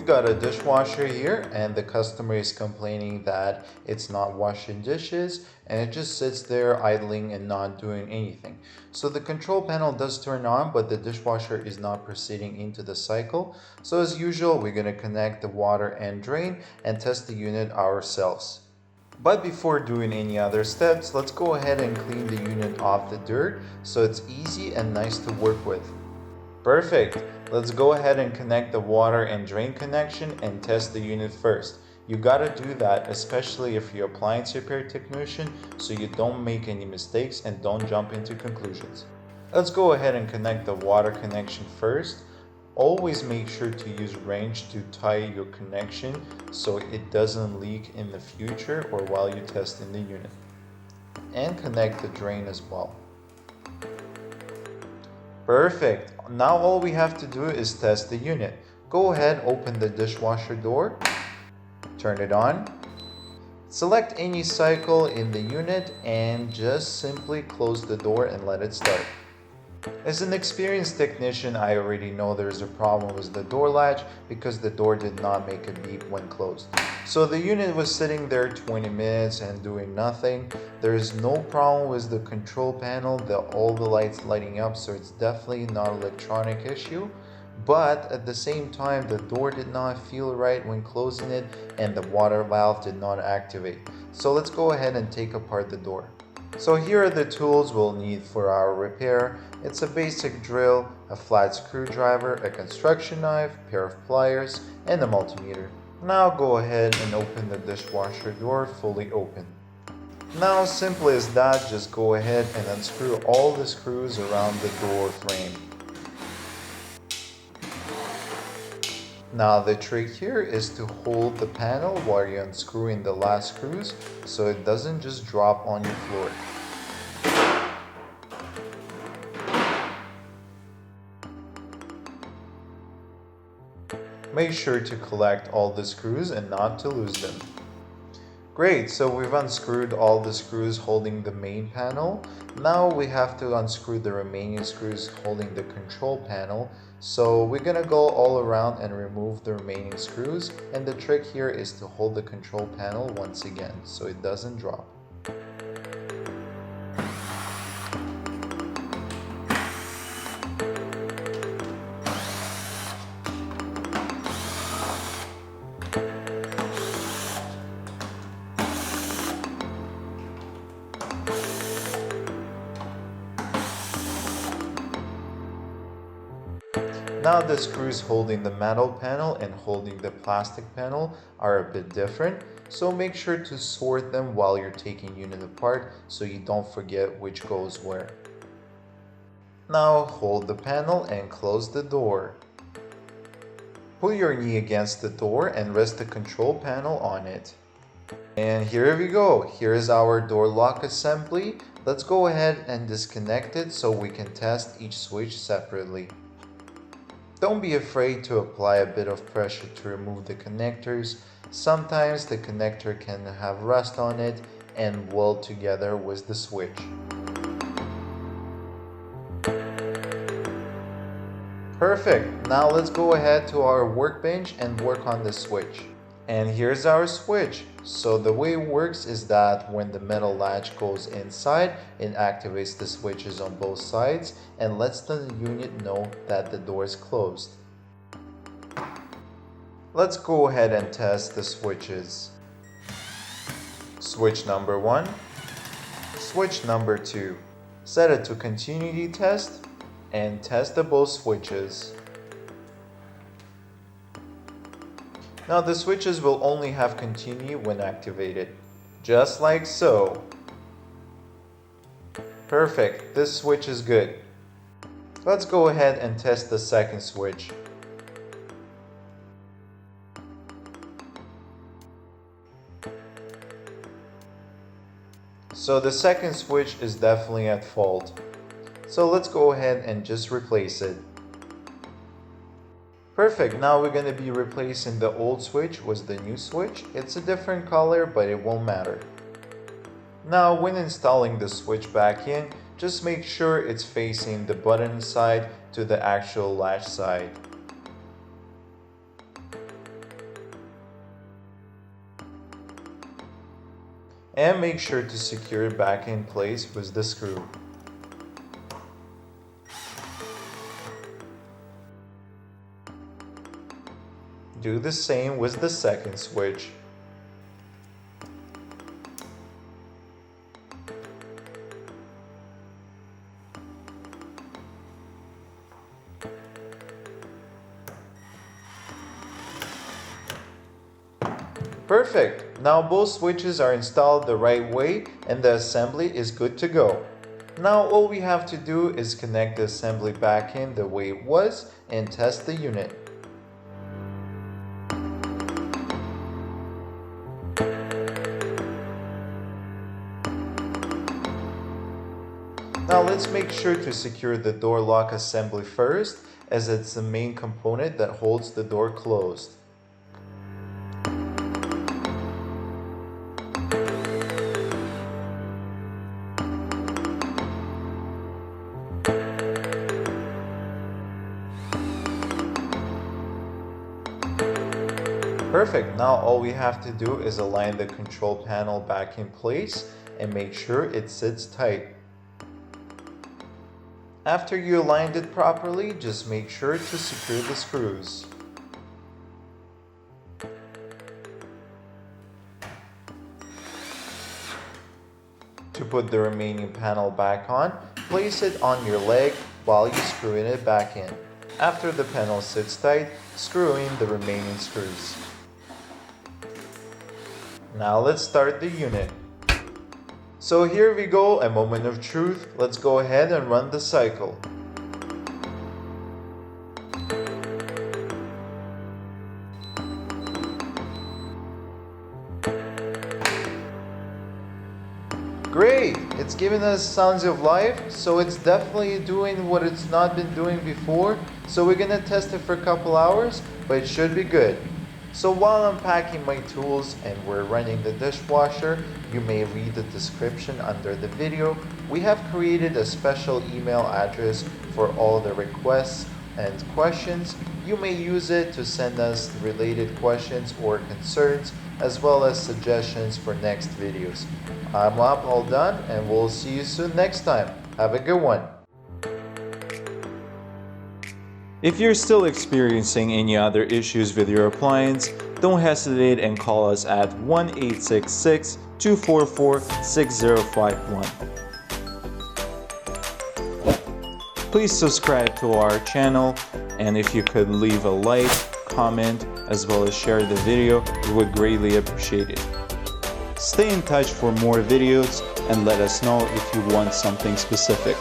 got a dishwasher here and the customer is complaining that it's not washing dishes and it just sits there idling and not doing anything. So the control panel does turn on, but the dishwasher is not proceeding into the cycle. So as usual, we're going to connect the water and drain and test the unit ourselves. But before doing any other steps, let's go ahead and clean the unit off the dirt so it's easy and nice to work with. Perfect. Let's go ahead and connect the water and drain connection and test the unit first. You gotta do that, especially if you're appliance repair technician, so you don't make any mistakes and don't jump into conclusions. Let's go ahead and connect the water connection first. Always make sure to use wrench to tie your connection so it doesn't leak in the future or while you're testing the unit. And connect the drain as well. Perfect. Now all we have to do is test the unit. Go ahead, open the dishwasher door, turn it on, select any cycle in the unit and just simply close the door and let it start. As an experienced technician, I already know there's a problem with the door latch because the door did not make a beep when closed. So the unit was sitting there 20 minutes and doing nothing. There's no problem with the control panel, all the lights lighting up, so it's definitely not an electronic issue. But at the same time, the door did not feel right when closing it and the water valve did not activate. So let's go ahead and take apart the door. So here are the tools we'll need for our repair. It's a basic drill, a flat screwdriver, a construction knife, a pair of pliers, and a multimeter. Now go ahead and open the dishwasher door fully open. Now simple as that, just go ahead and unscrew all the screws around the door frame. Now the trick here is to hold the panel while you're unscrewing the last screws so it doesn't just drop on your floor. Make sure to collect all the screws and not to lose them. Great, so we've unscrewed all the screws holding the main panel. Now we have to unscrew the remaining screws holding the control panel. So we're gonna go all around and remove the remaining screws, and the trick here is to hold the control panel once again so it doesn't drop. Now the screws holding the metal panel and holding the plastic panel are a bit different, so make sure to sort them while you're taking unit apart so you don't forget which goes where. Now hold the panel and close the door. Put your knee against the door and rest the control panel on it. And here we go. Here is our door lock assembly. Let's go ahead and disconnect it so we can test each switch separately. Don't be afraid to apply a bit of pressure to remove the connectors. Sometimes the connector can have rust on it and weld together with the switch. Perfect. Now let's go ahead to our workbench and work on the switch. And here's our switch. So the way it works is that when the metal latch goes inside, it activates the switches on both sides and lets the unit know that the door is closed. Let's go ahead and test the switches. Switch number 1, switch number 2. Set it to continuity test and test the both switches. Now the switches will only have continue when activated, just like so. Perfect, this switch is good. Let's go ahead and test the second switch. So the second switch is definitely at fault. So let's go ahead and just replace it. Perfect, now we're going to be replacing the old switch with the new switch. It's a different color, but it won't matter. Now when installing the switch back in, just make sure it's facing the button side to the actual latch side. and make sure to secure it back in place with the screw. Do the same with the second switch. Perfect! Now both switches are installed the right way and the assembly is good to go. Now all we have to do is connect the assembly back in the way it was and test the unit. Now let's make sure to secure the door lock assembly first, as it's the main component that holds the door closed. Perfect, now all we have to do is align the control panel back in place and make sure it sits tight. After you aligned it properly, just make sure to secure the screws. To put the remaining panel back on, place it on your leg while you're screwing it back in. After the panel sits tight, screw in the remaining screws. Now let's start the unit. So here we go, a moment of truth. Let's go ahead and run the cycle. Great! It's giving us sounds of life, so it's definitely doing what it's not been doing before. So we're gonna test it for a couple hours, but it should be good. So while I'm packing my tools and we're running the dishwasher, you may read the description under the video. We have created a special email address for all the requests and questions. You may use it to send us related questions or concerns, as well as suggestions for next videos. I'm all done, and we'll see you soon next time. Have a good one. If you're still experiencing any other issues with your appliance, don't hesitate and call us at 1-866-244-6051. Please subscribe to our channel, and if you could leave a like, comment, as well as share the video, we would greatly appreciate it. Stay in touch for more videos and let us know if you want something specific.